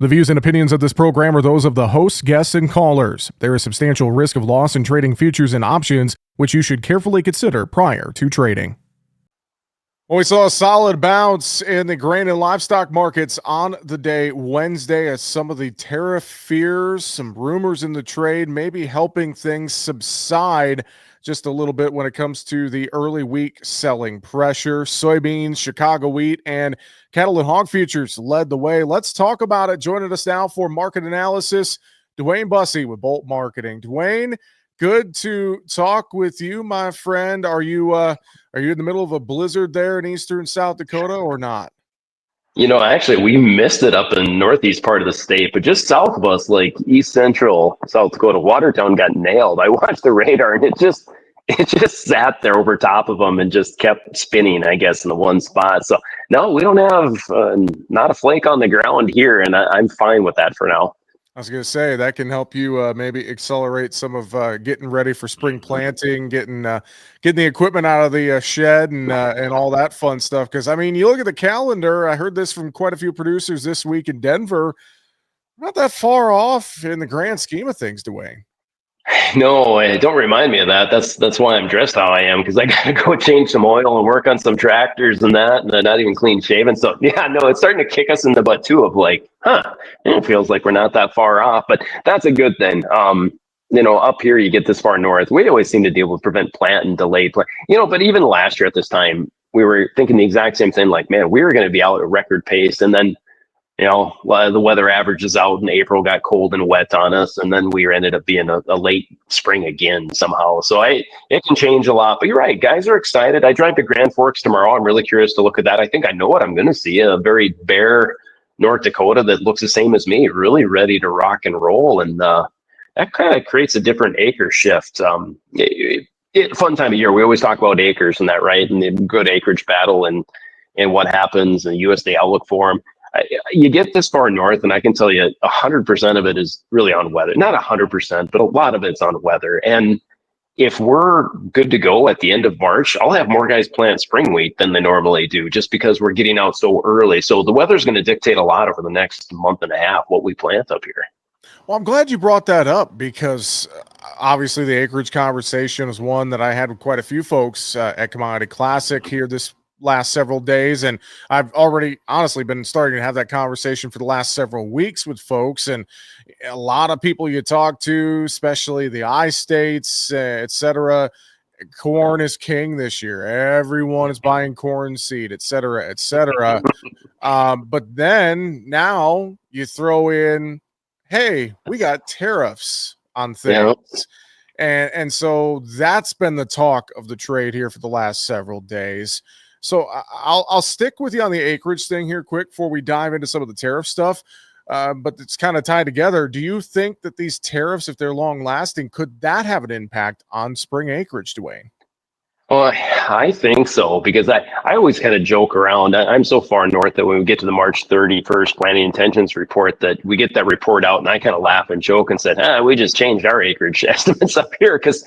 The views and opinions of this program are those of the hosts, guests, and callers. There is substantial risk of loss in trading futures and options, which you should carefully consider prior to trading. Well, we saw a solid bounce in the grain and livestock markets on the day Wednesday as some of the tariff fears, some rumors in the trade, maybe helping things subside just a little bit when it comes to the early week selling pressure. Soybeans, Chicago wheat, and cattle and hog futures led the way. Let's talk about it. Joining us now for market analysis, Dwayne Bussey with Bolt Marketing. Dwayne, good to talk with you, my friend. Are you in the middle of a blizzard there in eastern South Dakota or not? You know, actually, we missed it up in northeast part of the state, but just south of us, like east central South Dakota, Watertown got nailed. I watched the radar, and it just sat there over top of them and just kept spinning, I guess, in the one spot. So no, we don't have not a flake on the ground here, and I'm fine with that for now. I was going to say that can help you maybe accelerate some of getting ready for spring planting, getting the equipment out of the shed and all that fun stuff. Because I mean, you look at the calendar. I heard this from quite a few producers this week in Denver. Not that far off in the grand scheme of things, Dwayne. No, don't remind me of that. That's why I'm dressed how I am, because I got to go change some oil and work on some tractors and that, and they're not even clean shaven. So yeah, no, it's starting to kick us in the butt too. Of like, it feels like we're not that far off, but that's a good thing. Up here you get this far north, we always seem to deal with prevent plant and delayed plant. But even last year at this time, we were thinking the exact same thing. Like, man, we were going to be out at record pace, and then the weather averages out in April, got cold and wet on us, and then we ended up being a late spring again somehow. So it can change a lot, but you're right. Guys are excited. I drive to Grand Forks tomorrow. I'm really curious to look at that. I think I know what I'm going to see, a very bare North Dakota that looks the same as me, really ready to rock and roll. And that kind of creates a different acre shift. Fun time of year. We always talk about acres and that, right? And the good acreage battle and what happens and USDA outlook for them. You get this far north, and I can tell you 100% of it is really on weather. Not 100%, but a lot of it's on weather. And if we're good to go at the end of March, I'll have more guys plant spring wheat than they normally do, just because we're getting out so early. So the weather's going to dictate a lot over the next month and a half what we plant up here. Well, I'm glad you brought that up because obviously the acreage conversation is one that I had with quite a few folks at Commodity Classic here this last several days, and I've already honestly been starting to have that conversation for the last several weeks with folks, and a lot of people you talk to, especially the I-states, etc. Corn is king this year. Everyone is buying corn seed, etc., etc. But then now you throw in, hey, we got tariffs on things. Yeah. And so that's been the talk of the trade here for the last several days. So I'll stick with you on the acreage thing here quick before we dive into some of the tariff stuff. But it's kind of tied together. Do you think that these tariffs, if they're long lasting, could that have an impact on spring acreage, Dwayne? Well, I think so, because I always kind of joke around. I'm so far north that when we get to the March 31st planning intentions report, that we get that report out, and I kind of laugh and joke and said, we just changed our acreage estimates up here because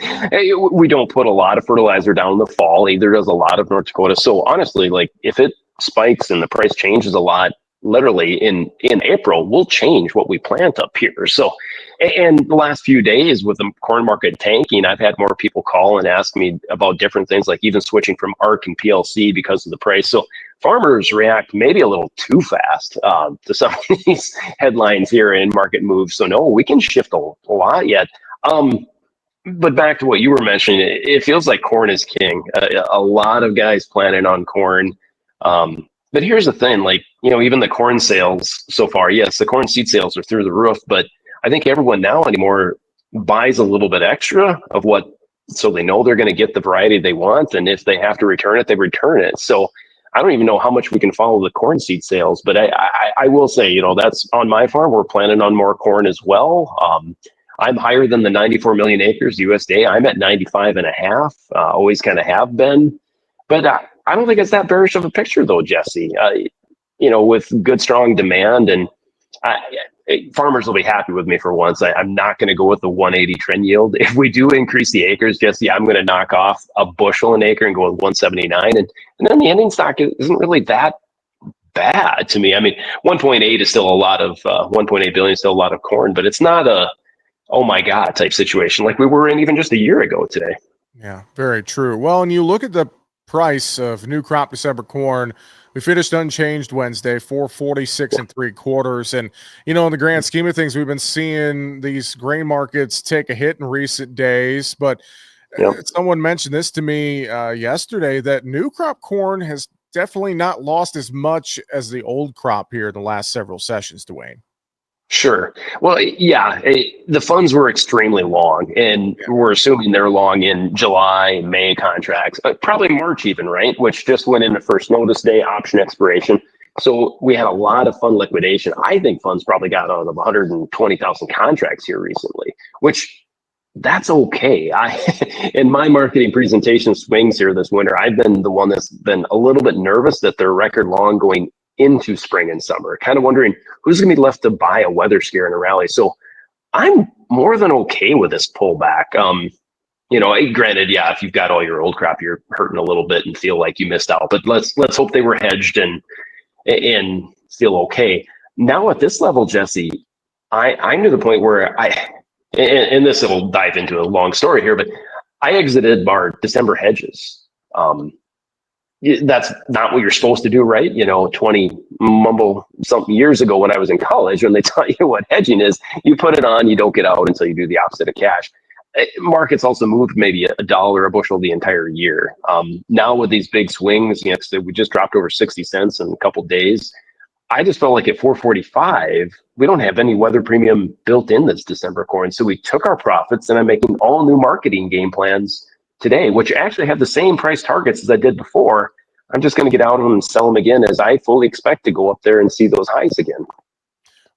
we don't put a lot of fertilizer down in the fall. Either does a lot of North Dakota. So honestly, like if it spikes and the price changes a lot, literally in April, we'll change what we plant up here. So, and the last few days with the corn market tanking, I've had more people call and ask me about different things, like even switching from ARC and PLC because of the price. So farmers react maybe a little too fast to some of these headlines here in market moves. So no, we can shift a lot yet. But back to what you were mentioning, it feels like corn is king. A lot of guys planning on corn. But here's the thing, like, even the corn sales so far, yes, the corn seed sales are through the roof, but I think everyone now anymore buys a little bit extra of what, so they know they're going to get the variety they want. And if they have to return it, they return it. So I don't even know how much we can follow the corn seed sales, but I will say, that's on my farm. We're planning on more corn as well. I'm higher than the 94 million acres USDA. I'm at 95 and a half, always kind of have been. But I don't think it's that bearish of a picture, though, Jesse. With good, strong demand, and farmers will be happy with me for once. I'm not going to go with the 180 trend yield. If we do increase the acres, Jesse, I'm going to knock off a bushel an acre and go with 179. And then the ending stock isn't really that bad to me. I mean, 1.8 is still a lot of 1.8 billion is still a lot of corn, but it's not a oh my god type situation like we were in even just a year ago today. Yeah, very true. Well, and you look at the price of new crop December corn. We finished unchanged Wednesday, 446 and three quarters. And in the grand scheme of things, we've been seeing these grain markets take a hit in recent days. But Yep. someone mentioned this to me yesterday that new crop corn has definitely not lost as much as the old crop here in the last several sessions, Dwayne. Sure. Well, yeah, the funds were extremely long, and we're assuming they're long in July, May contracts, probably March even, right? Which just went into first notice day, option expiration. So we had a lot of fund liquidation. I think funds probably got out of 120,000 contracts here recently, which that's okay. In my marketing presentation swings here this winter, I've been the one that's been a little bit nervous that they're record long going into spring and summer, kind of wondering who's going to be left to buy a weather scare in a rally. So I'm more than okay with this pullback. Granted, yeah, if you've got all your old crop, you're hurting a little bit and feel like you missed out. But let's hope they were hedged and feel okay. Now at this level, Jesse, I'm to the point where and this will dive into a long story here, but I exited our December hedges. That's not what you're supposed to do, right? 20 mumble something years ago when I was in college, when they taught you what hedging is, you put it on, you don't get out until you do the opposite of cash. Markets also moved maybe a dollar a bushel the entire year. Now with these big swings, we just dropped over 60 cents in a couple of days. I just felt like at 445, we don't have any weather premium built in this December corn. So we took our profits, and I'm making all new marketing game plans today, which actually have the same price targets as I did before. I'm just going to get out of them and sell them again, as I fully expect to go up there and see those highs again.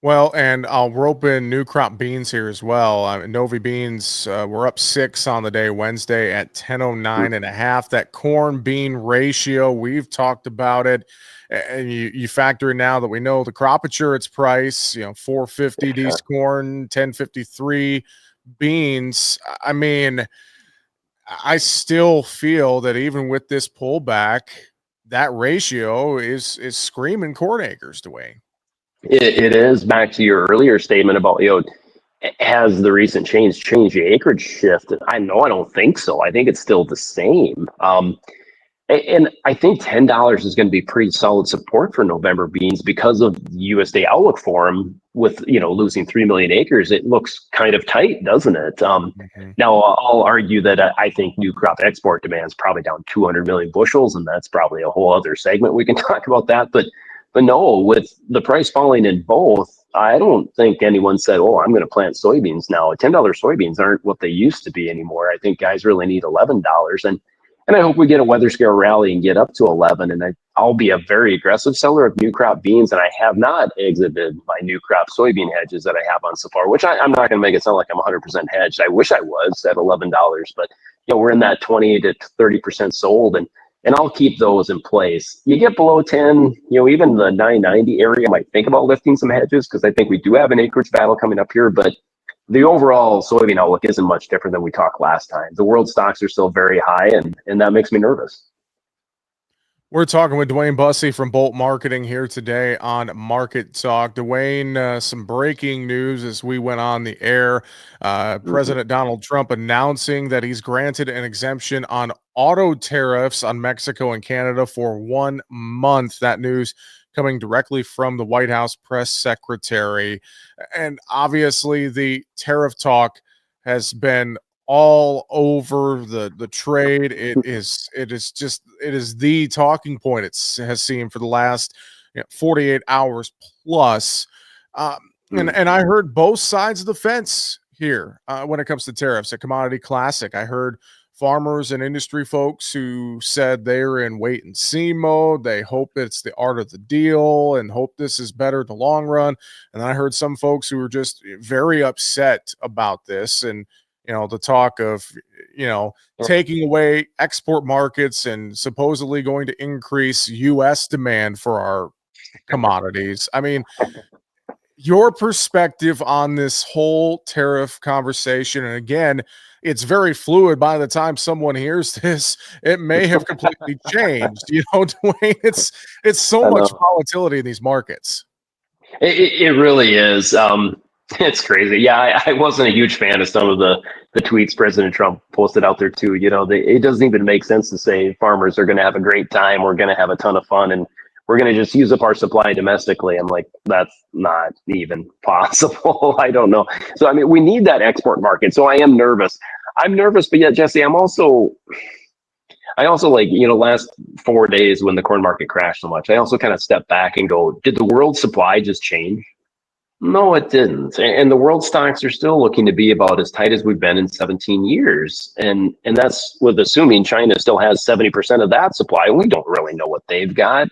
Well, and I'll rope in new crop beans here as well. Novi beans were up 6 on the day Wednesday at 1009 and a half. That corn bean ratio, we've talked about it. And you factor in now that we know the crop insurance price, 450 D's corn, 1053 beans. I mean, I still feel that even with this pullback, that ratio is screaming corn acres, Dwayne. It is back to your earlier statement about, has the recent change changed the acreage shift? I don't think so. I think it's still the same. And I think $10 is going to be pretty solid support for November beans because of the USDA outlook for them. With losing 3 million acres, it looks kind of tight, doesn't it? Now I'll argue that I think new crop export demand is probably down 200 million bushels, and that's probably a whole other segment we can talk about that. But no, with the price falling in both, I don't think anyone said, "Oh, I'm going to plant soybeans now." $10 soybeans aren't what they used to be anymore. I think guys really need $11, and I hope we get a weather scale rally and get up to 11. And I'll be a very aggressive seller of new crop beans, and I have not exited my new crop soybean hedges that I have on so far. Which I'm not going to make it sound like I'm 100% hedged. I wish I was at $11, but we're in that 20 to 30% sold, and I'll keep those in place. You get below 10, even the 990 area, I might think about lifting some hedges because I think we do have an acreage battle coming up here. But the overall soybean outlook isn't much different than we talked last time. The world stocks are still very high, and that makes me nervous. We're talking with Dwayne Bussey from Bolt Marketing here today on Market Talk. Dwayne, some breaking news as we went on the air. President Donald Trump announcing that he's granted an exemption on auto tariffs on Mexico and Canada for 1 month. That news coming directly from the White House press secretary. And obviously the tariff talk has been all over the trade. It is the talking point has seemed for the last 48 hours plus. And I heard both sides of the fence here when it comes to tariffs at Commodity Classic. I heard farmers and industry folks who said they're in wait and see mode. They hope it's the art of the deal and hope this is better in the long run. And then I heard some folks who were just very upset about this and the talk of, taking away export markets and supposedly going to increase U.S. demand for our commodities. I mean, Your perspective on this whole tariff conversation, and again, it's very fluid. By the time someone hears this, it may have completely changed. Dwayne, it's so I much know. volatility in these markets. It really is. It's crazy. Yeah, I wasn't a huge fan of some of the tweets President Trump posted out there too. It doesn't even make sense to say farmers are going to have a great time. We're going to have a ton of fun, and we're going to just use up our supply domestically. I'm like, that's not even possible. I don't know. So I mean, we need that export market. So I am nervous. I'm nervous, but yet, Jesse, I also like, last 4 days when the corn market crashed so much, I also kind of stepped back and go, did the world supply just change? No, it didn't. And the world stocks are still looking to be about as tight as we've been in 17 years. And that's with assuming China still has 70% of that supply. We don't really know what they've got.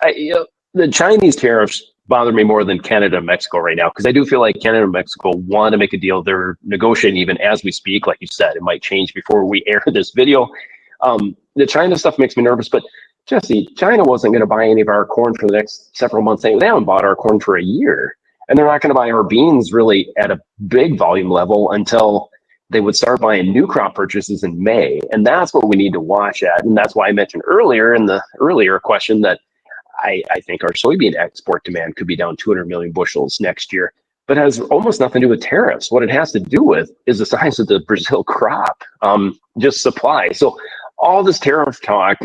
The Chinese tariffs bother me more than Canada and Mexico right now, because I do feel like Canada and Mexico want to make a deal. They're negotiating even as we speak. Like you said, it might change before we air this video. The China stuff makes me nervous, but Jesse, China wasn't going to buy any of our corn for the next several months. They haven't bought our corn for a year, and they're not going to buy our beans really at a big volume level until they would start buying new crop purchases in May. And that's what we need to watch at. And that's why I mentioned earlier in the earlier question that I think our soybean export demand could be down 200 million bushels next year, but it has almost nothing to do with tariffs. What it has to do with is the size of the Brazil crop, just supply. So all this tariff talk,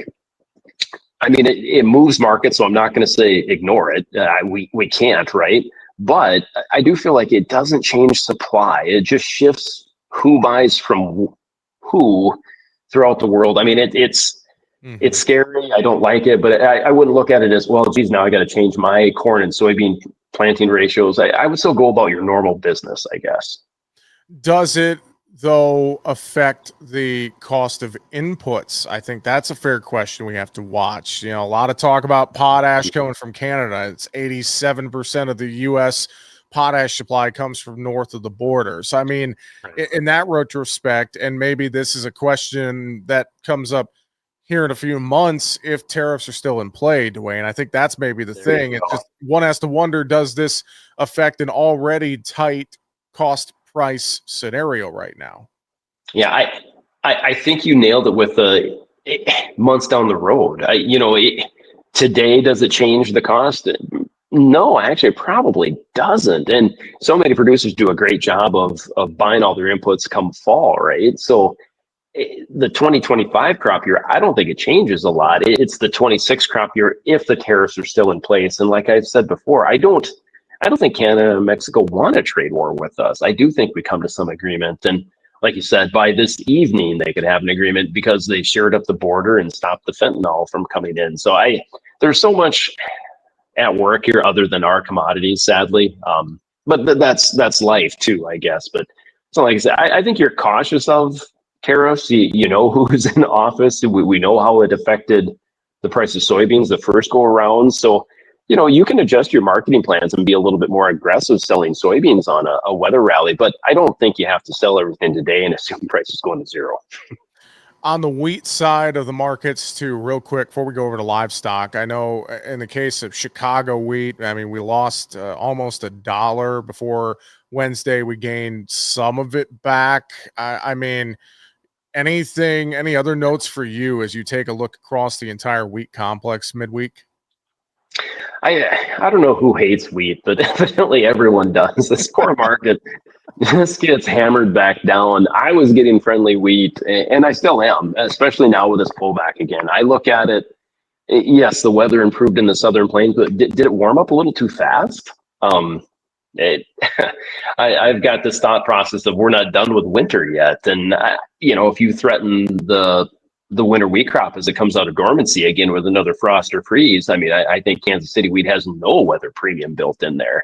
I mean, it moves markets, so I'm not going to say ignore it. We can't, right? But I do feel like it doesn't change supply. It just shifts who buys from who throughout the world. I mean, it's scary. I don't like it, but I wouldn't look at it as, well, geez, now I got to change my corn and soybean planting ratios. I would still go about your normal business, I guess. Does it, though, affect the cost of inputs? I think that's a fair question we have to watch. A lot of talk about potash coming from Canada. It's 87% of the U.S. potash supply comes from north of the border. So, I mean, in that retrospect, and maybe this is a question that comes up here in a few months if tariffs are still in play, Dwayne. I think that's maybe the thing. It's just one has to wonder, does this affect an already tight cost price scenario right now? Yeah, I think you nailed it with the months down the road. Today, does it change the cost? No, actually, it probably doesn't. And so many producers do a great job of buying all their inputs come fall, right? So the 2025 crop year, I don't think it changes a lot. It's the 26 crop year if the tariffs are still in place. And like I've said before, I don't think Canada and Mexico want a trade war with us. I do think we come to some agreement. And like you said, by this evening, they could have an agreement because they shared up the border and stopped the fentanyl from coming in. So there's so much at work here other than our commodities, sadly. But that's life too, I guess. But so like I said, I think you're cautious of tariffs. You know who's in office. We know how it affected the price of soybeans the first go around. So, you can adjust your marketing plans and be a little bit more aggressive selling soybeans on a weather rally. But I don't think you have to sell everything today and assume prices going to zero. On the wheat side of the markets too, real quick, before we go over to livestock, I know in the case of Chicago wheat, I mean, we lost almost $1 before Wednesday. We gained some of it back. I mean, any other notes for you as you take a look across the entire wheat complex midweek? I don't know who hates wheat, but evidently everyone does. This poor market just gets hammered back down. I was getting friendly wheat, and I still am, especially now with this pullback again. I look at it. Yes, the weather improved in the southern plains, but did it warm up a little too fast? It, I've got this thought process of we're not done with winter yet, and if you threaten the winter wheat crop as it comes out of dormancy again with another frost or freeze, I mean, I think Kansas City wheat has no weather premium built in there.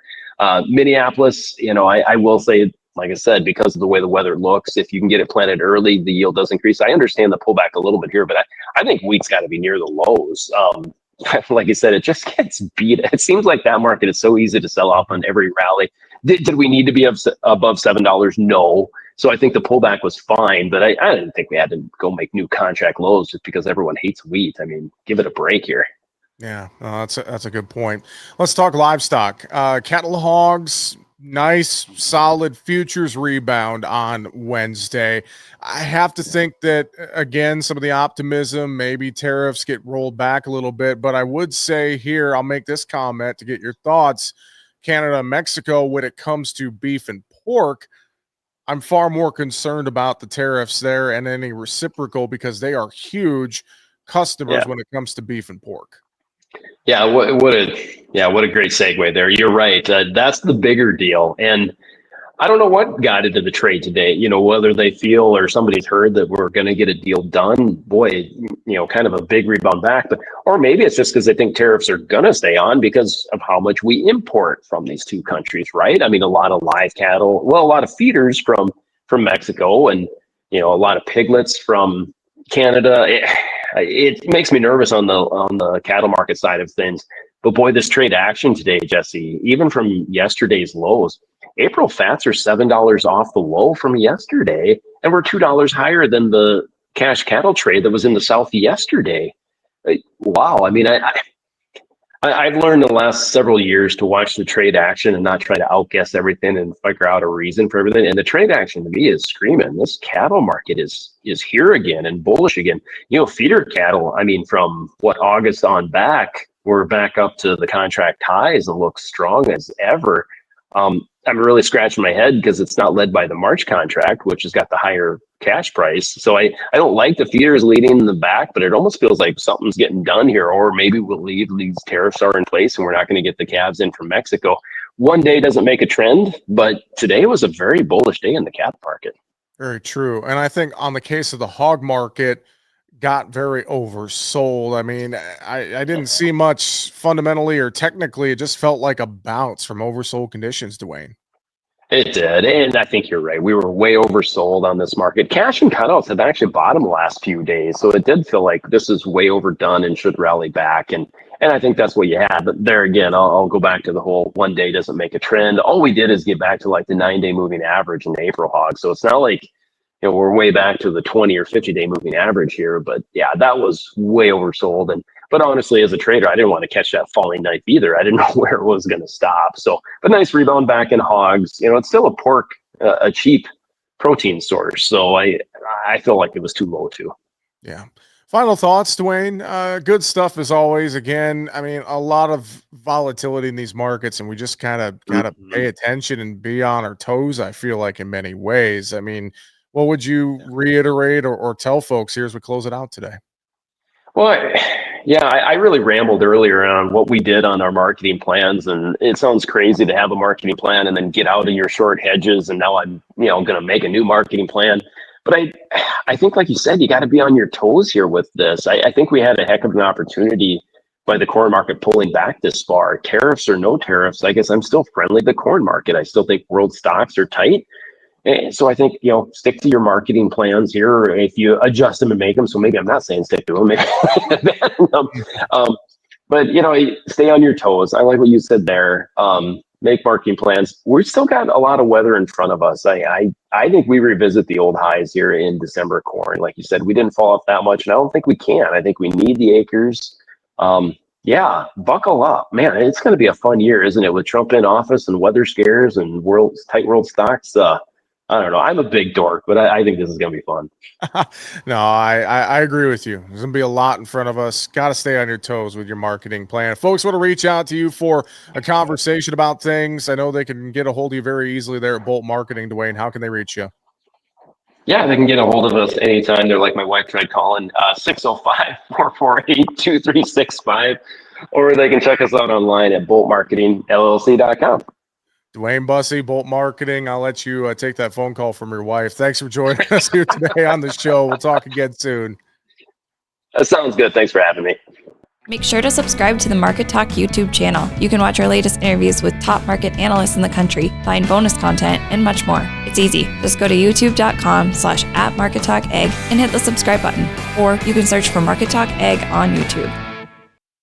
Minneapolis, I will say, like I said, because of the way the weather looks, if you can get it planted early, the yield does increase. I understand the pullback a little bit here, but I think wheat's got to be near the lows. Like I said, it just gets beat. It seems like that market is so easy to sell off on every rally. Did we need to be above $7? No. So I think the pullback was fine, but I didn't think we had to go make new contract lows just because everyone hates wheat. I mean, give it a break here. Yeah, that's a good point. Let's talk livestock. Cattle hogs, nice solid futures rebound on Wednesday. I have to think that again, some of the optimism, maybe tariffs get rolled back a little bit, but I would say here, I'll make this comment to get your thoughts. Canada and Mexico, when it comes to beef and pork, I'm far more concerned about the tariffs there and any reciprocal because they are huge Yeah. customers when it comes to beef and pork. Yeah, what a great segue there. You're right. That's the bigger deal. And I don't know what got into the trade today. Whether they feel or somebody's heard that we're going to get a deal done. Boy, kind of a big rebound back. But or maybe it's just because they think tariffs are going to stay on because of how much we import from these two countries, right? I mean, a lot of live cattle, well, a lot of feeders from Mexico, and a lot of piglets from Canada. It makes me nervous on the cattle market side of things. But boy, this trade action today, Jesse, even from yesterday's lows. April fats are $7 off the low from yesterday, and we're $2 higher than the cash cattle trade that was in the South yesterday. Wow. I mean, I've learned in the last several years to watch the trade action and not try to outguess everything and figure out a reason for everything. And the trade action to me is screaming. This cattle market is here again and bullish again. Feeder cattle, I mean, from August on back, we're back up to the contract highs and look strong as ever. I'm really scratching my head because it's not led by the March contract, which has got the higher cash price. So I don't like the feeders leading in the back, but it almost feels like something's getting done here, or maybe we'll leave these tariffs are in place and we're not going to get the calves in from Mexico. One day doesn't make a trend, but today was a very bullish day in the calf market. Very true. And I think on the case of the hog market, got very oversold. I mean, I didn't see much fundamentally or technically. It just felt like a bounce from oversold conditions, Dwayne. It did, and I think you're right. We were way oversold on this market. Cash and cutouts have actually bottomed the last few days, so it did feel like this is way overdone and should rally back. And I think that's what you had. But there again, I'll go back to the whole one day doesn't make a trend. All we did is get back to like the 9-day moving average in the April hog. So it's not like we're way back to the 20 or 50-day moving average here. But yeah, that was way oversold. But honestly, as a trader, I didn't want to catch that falling knife either. I didn't know where it was going to stop. So, but nice rebound back in hogs. It's still a pork, a cheap protein source. So I feel like it was too low too. Yeah. Final thoughts, Dwayne. Good stuff as always. Again, I mean, a lot of volatility in these markets, and we just kind of got to pay attention and be on our toes, I feel like, in many ways. I mean, what would you reiterate or tell folks here as we close it out today? Well, yeah, I really rambled earlier on what we did on our marketing plans, and it sounds crazy to have a marketing plan and then get out of your short hedges, and now I'm, going to make a new marketing plan. But I think, like you said, you got to be on your toes here with this. I think we had a heck of an opportunity by the corn market pulling back this far. Tariffs or no tariffs, I guess I'm still friendly to the corn market. I still think world stocks are tight. So I think, stick to your marketing plans here, if you adjust them and make them. So maybe I'm not saying stick to them. But, stay on your toes. I like what you said there. Make marketing plans. We've still got a lot of weather in front of us. I think we revisit the old highs here in December corn. Like you said, we didn't fall off that much, and I don't think we can. I think we need the acres. Yeah, buckle up, man. It's going to be a fun year, isn't it? With Trump in office and weather scares and tight world stocks. I don't know. I'm a big dork, but I think this is going to be fun. No, I agree with you. There's going to be a lot in front of us. Got to stay on your toes with your marketing plan. If folks want to reach out to you for a conversation about things, I know they can get a hold of you very easily there at Bolt Marketing. Dwayne, how can they reach you? Yeah, they can get a hold of us anytime. They're like my wife tried calling, 605-448-2365, or they can check us out online at boltmarketingllc.com. Dwayne Bussey, Bolt Marketing. I'll let you take that phone call from your wife. Thanks for joining us here today on the show. We'll talk again soon. That sounds good. Thanks for having me. Make sure to subscribe to the Market Talk YouTube channel. You can watch our latest interviews with top market analysts in the country, find bonus content, and much more. It's easy. Just go to youtube.com/@MarketTalkAg and hit the subscribe button. Or you can search for Market Talk Ag on YouTube.